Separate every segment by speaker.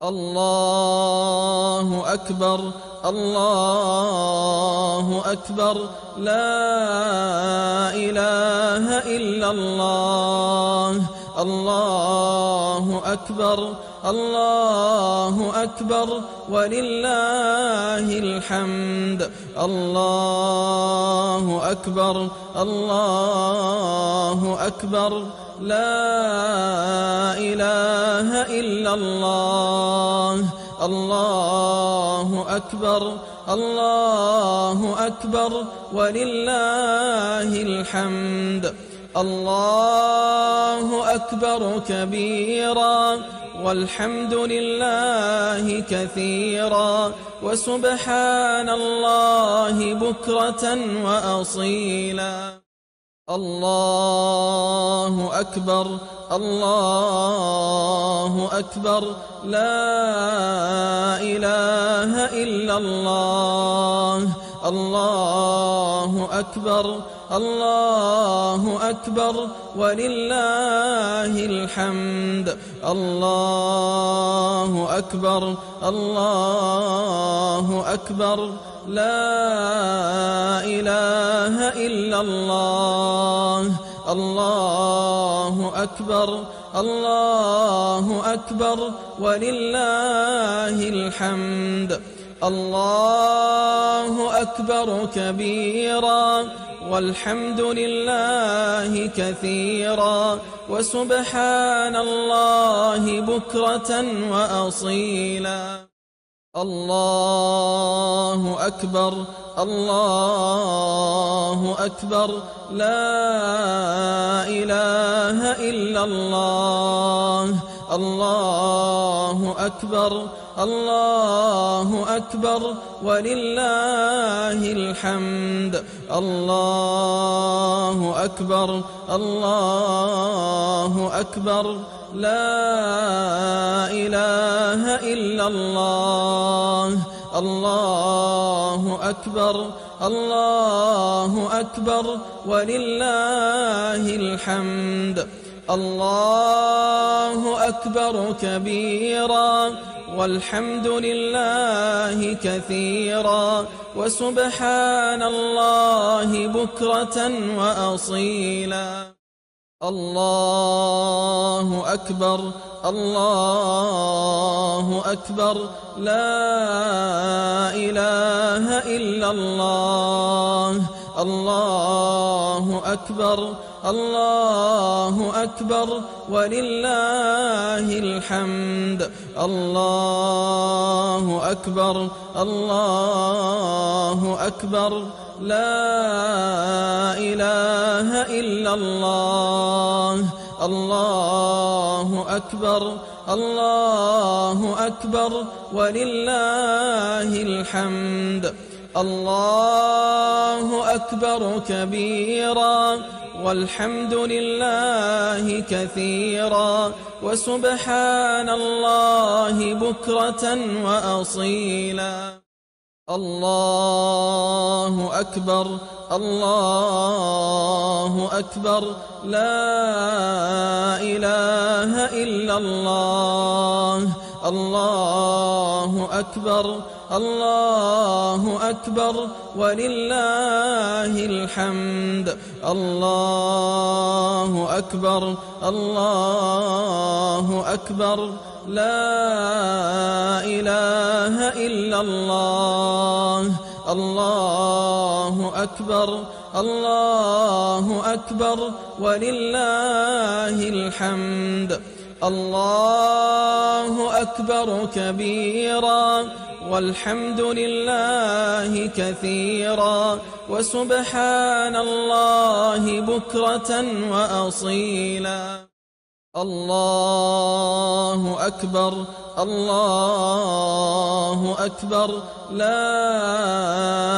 Speaker 1: الله أكبر الله أكبر لا إله إلا الله الله أكبر الله أكبر ولله الحمد الله أكبر الله أكبر لا إله إلا الله الله أكبر الله أكبر ولله الحمد الله أكبر كبيرا والحمد لله كثيرا وسبحان الله بكرة وأصيلا الله أكبر الله أكبر لا إله إلا الله الله أكبر الله أكبر ولله الحمد الله أكبر الله أكبر لا إله إلا الله الله أكبر الله أكبر ولله الحمد الله أكبر كبيرا والحمد لله كثيرا وسبحان الله بكرة وأصيلا الله أكبر الله أكبر لا إله إلا الله الله أكبر الله أكبر ولله الحمد الله أكبر الله أكبر لا إله إلا الله الله أكبر الله أكبر ولله الحمد الله أكبر كبيرا والحمد لله كثيرا وسبحان الله بكرة وأصيلا الله أكبر الله أكبر لا إله إلا الله الله أكبر الله أكبر ولله الحمد الله أكبر الله أكبر لا إله إلا الله الله أكبر الله أكبر ولله الحمد الله أكبر كبيرا والحمد لله كثيرا وسبحان الله بكرة وأصيلا الله أكبر الله أكبر لا إله إلا الله الله أكبر الله أكبر ولله الحمد الله أكبر الله أكبر لا إله إلا الله الله أكبر الله أكبر ولله الحمد الله أكبر كبيرا والحمد لله كثيرا وسبحان الله بكرة وأصيلا الله أكبر الله أكبر لا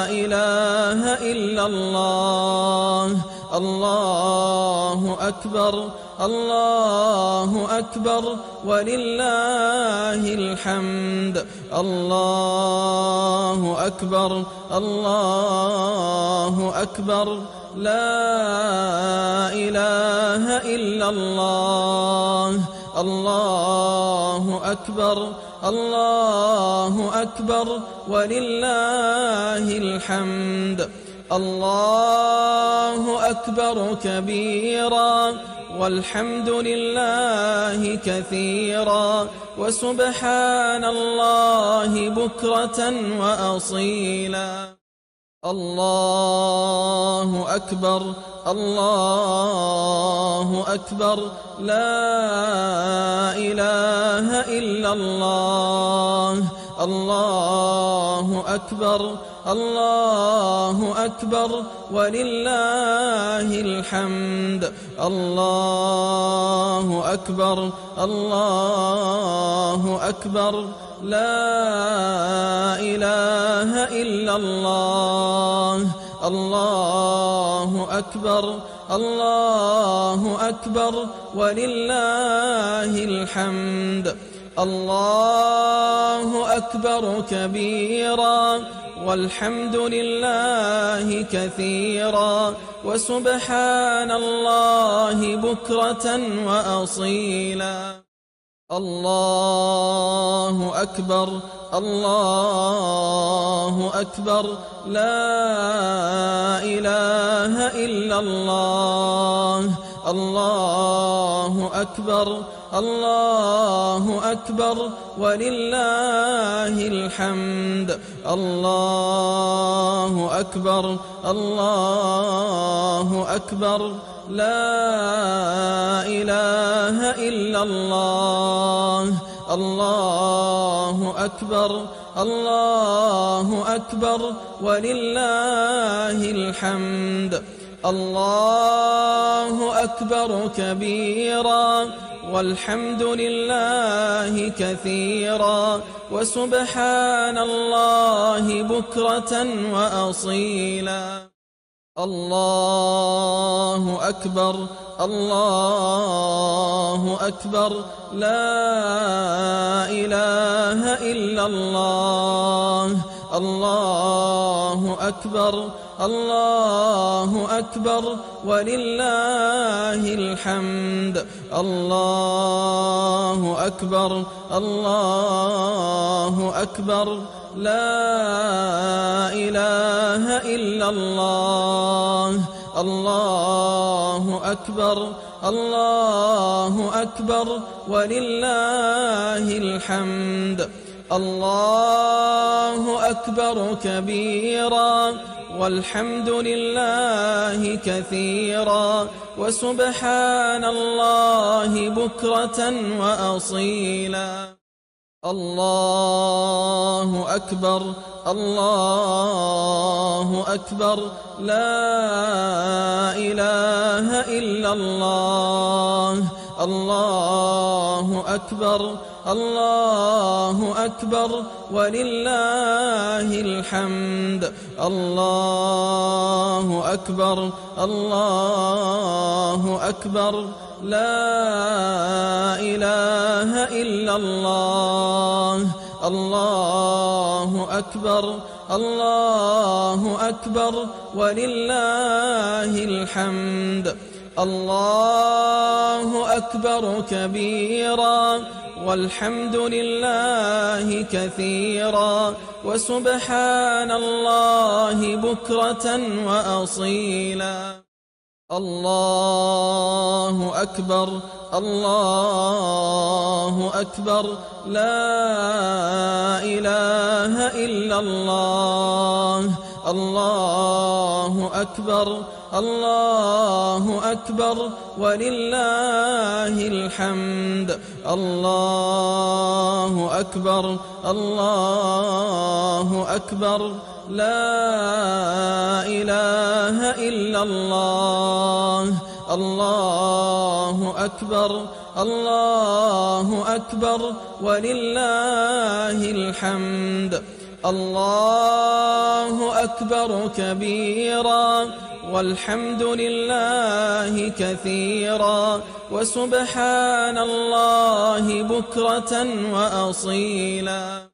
Speaker 1: إله إلا الله الله أكبر الله أكبر ولله الحمد الله أكبر الله أكبر لا إله إلا الله الله أكبر الله أكبر ولله الحمد. الله أكبر كبيرا والحمد لله كثيرا وسبحان الله بكرة وأصيلا. الله أكبر الله أكبر لا إله إلا الله. الله أكبر الله أكبر ولله الحمد. الله أكبر الله أكبر لا إله إلا الله. الله أكبر الله أكبر ولله الحمد. الله أكبر كبيرا والحمد لله كثيرا وسبحان الله بكرة وأصيلا. الله أكبر الله أكبر لا إله إلا الله. الله أكبر الله أكبر ولله الحمد. الله أكبر الله أكبر لا إله إلا الله. الله أكبر الله أكبر ولله الحمد. الله أكبر كبيرا والحمد لله كثيرا وسبحان الله بكرة وأصيلا. الله أكبر الله أكبر لا إله إلا الله. الله أكبر الله أكبر ولله الحمد. الله أكبر الله أكبر لا إله إلا الله. الله أكبر الله أكبر ولله الحمد. الله أكبر كبيرا والحمد لله كثيرا وسبحان الله بكرة وأصيلا. الله أكبر الله أكبر لا إله إلا الله. الله أكبر الله أكبر ولله الحمد. الله أكبر الله أكبر لا إله إلا الله. الله أكبر الله أكبر ولله الحمد. الله أكبر كبيرا والحمد لله كثيرا وسبحان الله بكرة وأصيلا. الله أكبر الله أكبر لا إله إلا الله. الله أكبر الله أكبر ولله الحمد. الله أكبر الله أكبر لا إله إلا الله. الله أكبر الله أكبر ولله الحمد. الله أكبر كبيرا والحمد لله كثيرا وسبحان الله بكرة وأصيلا.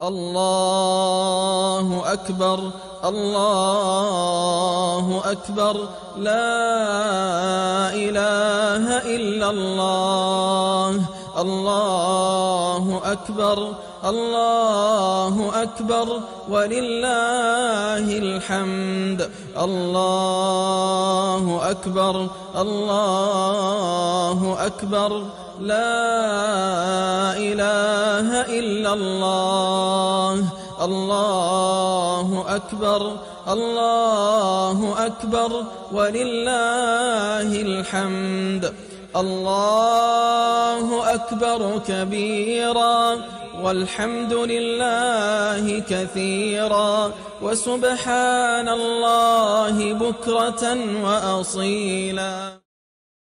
Speaker 1: الله أكبر الله أكبر لا إله إلا الله الله أكبر الله أكبر ولله الحمد الله أكبر الله أكبر لا إله إلا الله الله أكبر الله أكبر ولله الحمد الله أكبر كبيرا والحمد لله كثيرا وسبحان الله بكرة وأصيلا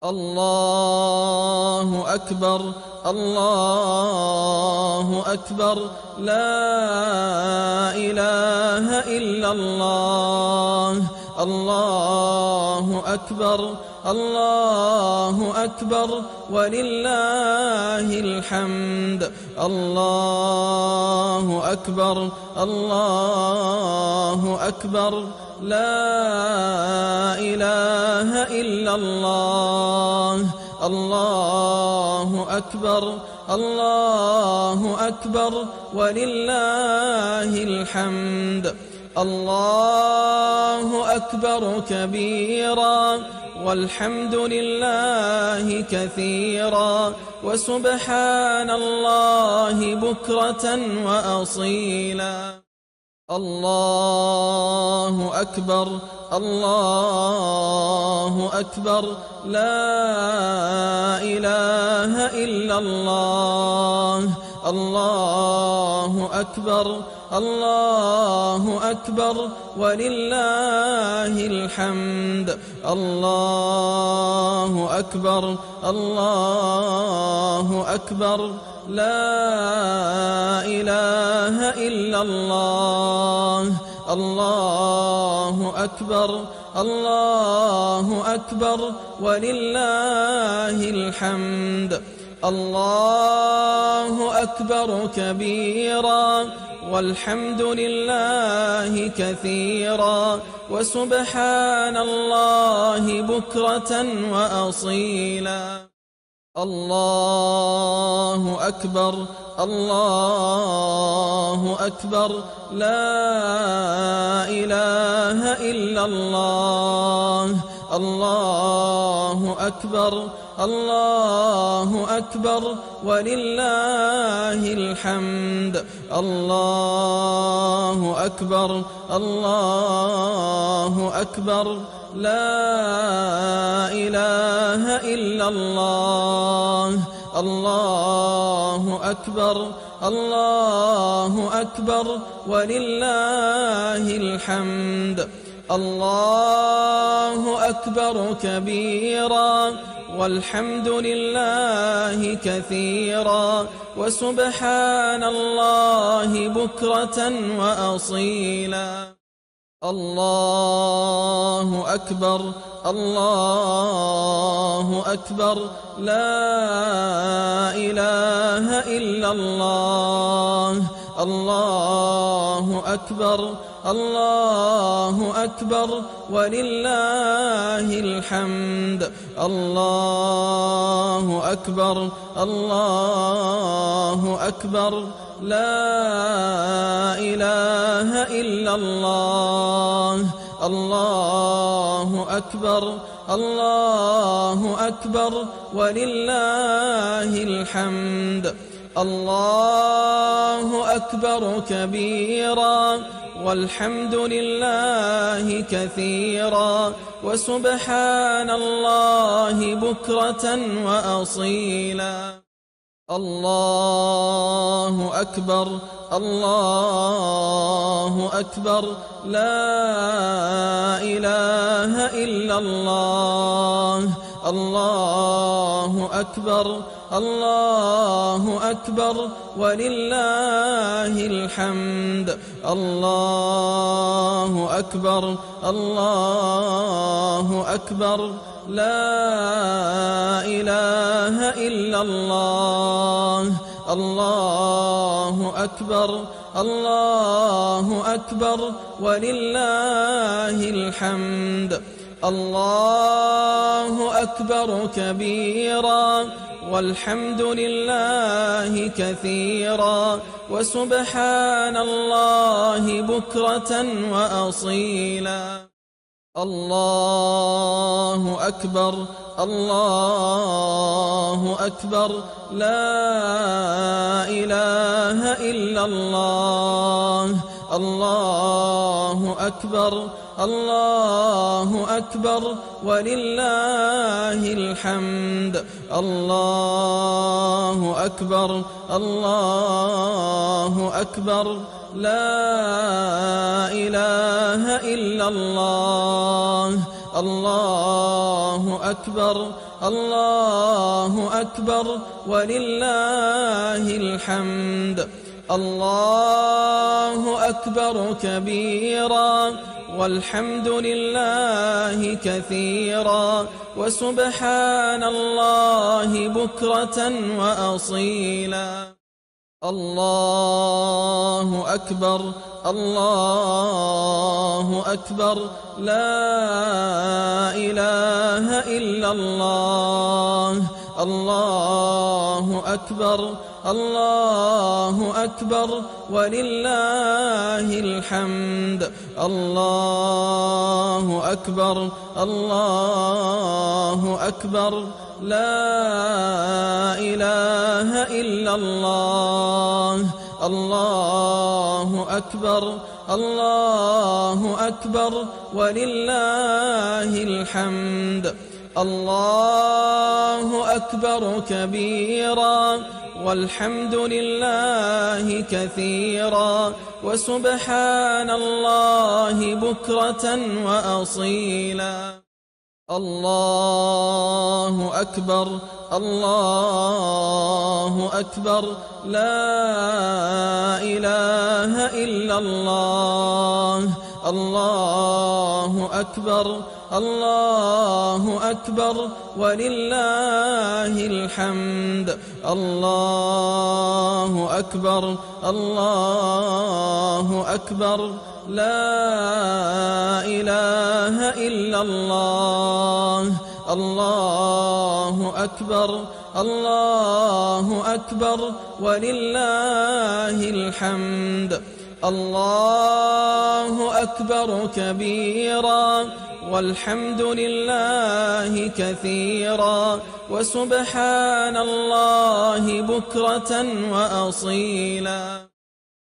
Speaker 1: الله أكبر الله أكبر لا إله إلا الله الله أكبر الله أكبر ولله الحمد الله أكبر الله أكبر لا إله إلا الله الله أكبر الله أكبر ولله الحمد الله أكبر كبيرا والحمد لله كثيرا وسبحان الله بكرة وأصيلا الله أكبر الله أكبر لا إله إلا الله الله أكبر الله أكبر ولله الحمد الله أكبر الله أكبر لا إله إلا الله الله أكبر الله أكبر ولله الحمد الله أكبر كبيرا والحمد لله كثيرا وسبحان الله بكرة وأصيلا الله أكبر الله أكبر لا إله إلا الله الله أكبر الله أكبر ولله الحمد الله أكبر الله أكبر لا إله إلا الله الله أكبر الله أكبر ولله الحمد الله أكبر كبيرا والحمد لله كثيرا وسبحان الله بكرة وأصيلا الله أكبر الله أكبر لا إله إلا الله الله أكبر الله أكبر ولله الحمد الله أكبر الله أكبر لا إله إلا الله الله أكبر الله أكبر ولله الحمد الله أكبر كبيرا والحمد لله كثيرا وسبحان الله بكرة وأصيلا الله أكبر الله أكبر لا إله إلا الله الله أكبر الله أكبر ولله الحمد الله أكبر الله أكبر لا إله إلا الله الله أكبر الله أكبر ولله الحمد. الله أكبر كبيرا والحمد لله كثيرا وسبحان الله بكرة وأصيلا. الله أكبر الله أكبر لا إله إلا الله. الله أكبر الله أكبر ولله الحمد. الله أكبر الله أكبر لا إله إلا الله. الله أكبر الله أكبر ولله الحمد. الله أكبر كبيرا والحمد لله كثيرا وسبحان الله بكرة وأصيلا. الله أكبر الله أكبر لا إله إلا الله. الله أكبر الله أكبر ولله الحمد. الله أكبر الله أكبر لا إله إلا الله. الله أكبر الله أكبر ولله الحمد. الله أكبر كبيرا والحمد لله كثيرا وسبحان الله بكرة وأصيلا. الله أكبر الله أكبر لا إله إلا الله. الله أكبر الله أكبر ولله الحمد. الله أكبر الله أكبر لا إله إلا الله. الله أكبر الله أكبر ولله الحمد. الله أكبر كبيرا والحمد لله كثيرا وسبحان الله بكرة وأصيلا.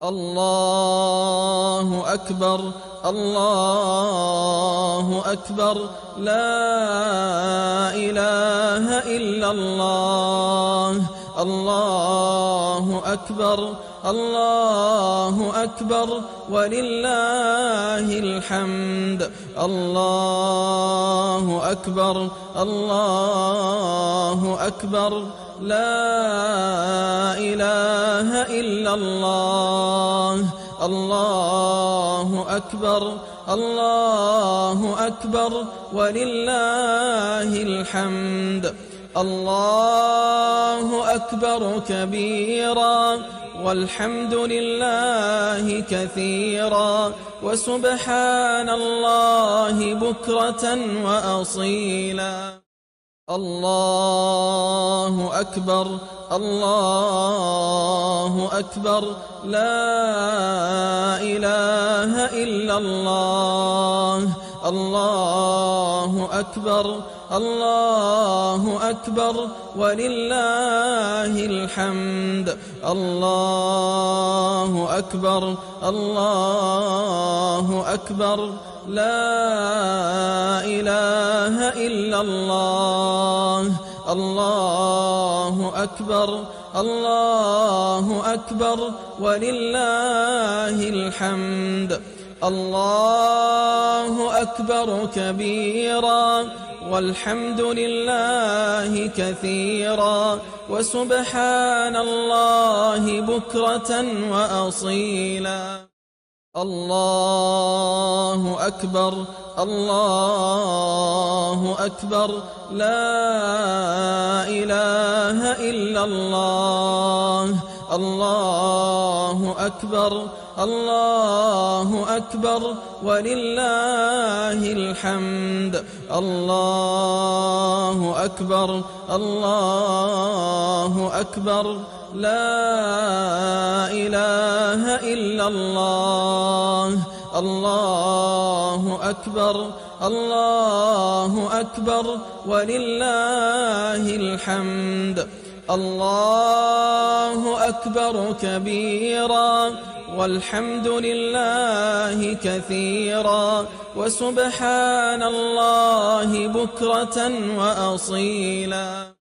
Speaker 1: الله أكبر الله أكبر لا إله إلا الله. الله أكبر الله أكبر ولله الحمد. الله أكبر الله أكبر لا إله إلا الله. الله أكبر الله أكبر ولله الحمد. الله أكبر كبيرا والحمد لله كثيرا وسبحان الله بكرة وأصيلا. الله أكبر الله أكبر لا إله إلا الله. الله أكبر الله أكبر ولله الحمد. الله أكبر الله أكبر لا إله إلا الله. الله أكبر الله أكبر ولله الحمد. الله أكبر كبيرا والحمد لله كثيرا وسبحان الله بكرة وأصيلا. الله أكبر الله أكبر لا إله إلا الله الله أكبر الله أكبر ولله الحمد الله أكبر الله أكبر لا إله إلا الله الله أكبر الله أكبر ولله الحمد الله أكبر كبيرا والحمد لله كثيرا وسبحان الله بكرة وأصيلا.